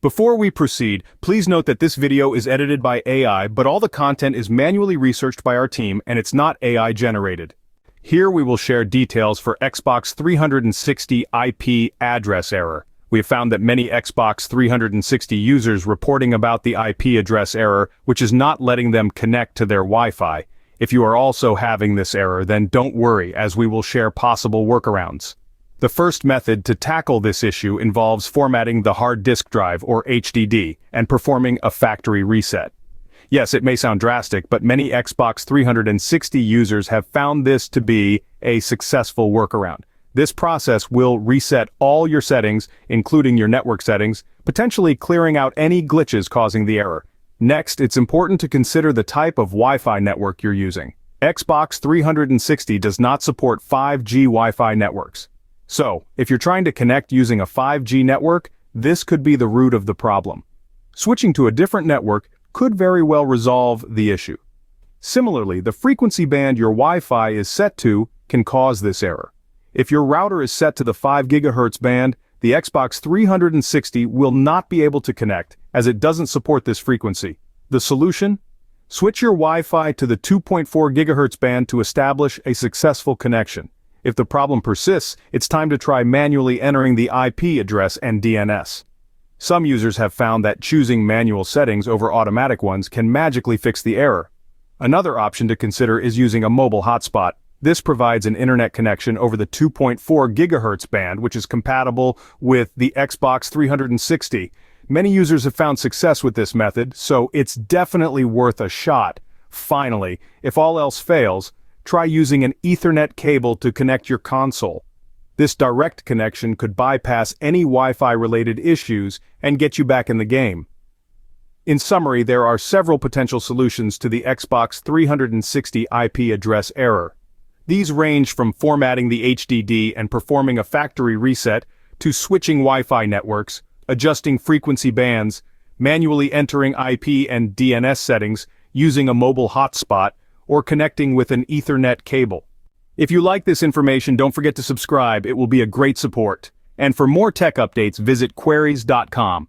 Before we proceed, please note that this video is edited by AI, but all the content is manually researched by our team and it's not AI generated. Here we will share details for Xbox 360 IP address error. We have found that many Xbox 360 users reporting about the IP address error, which is not letting them connect to their Wi-Fi. If you are also having this error, then don't worry, as we will share possible workarounds. The first method to tackle this issue involves formatting the hard disk drive, or HDD, and performing a factory reset. Yes, it may sound drastic, but many Xbox 360 users have found this to be a successful workaround. This process will reset all your settings, including your network settings, potentially clearing out any glitches causing the error. Next, it's important to consider the type of Wi-Fi network you're using. Xbox 360 does not support 5G Wi-Fi networks. So, if you're trying to connect using a 5G network, this could be the root of the problem. Switching to a different network could very well resolve the issue. Similarly, the frequency band your Wi-Fi is set to can cause this error. If your router is set to the 5 GHz band, the Xbox 360 will not be able to connect, as it doesn't support this frequency. The solution? Switch your Wi-Fi to the 2.4 GHz band to establish a successful connection. If the problem persists, it's time to try manually entering the IP address and DNS. Some users have found that choosing manual settings over automatic ones can magically fix the error. Another option to consider is using a mobile hotspot. This provides an internet connection over the 2.4 GHz band, which is compatible with the Xbox 360. Many users have found success with this method, so it's definitely worth a shot. Finally, if all else fails, try using an Ethernet cable to connect your console. This direct connection could bypass any Wi-Fi related issues and get you back in the game. In summary, there are several potential solutions to the Xbox 360 IP address error. These range from formatting the HDD and performing a factory reset, to switching Wi-Fi networks, adjusting frequency bands, manually entering IP and DNS settings, using a mobile hotspot, or connecting with an Ethernet cable. If you like this information, don't forget to subscribe. It will be a great support. And for more tech updates, visit queries.com.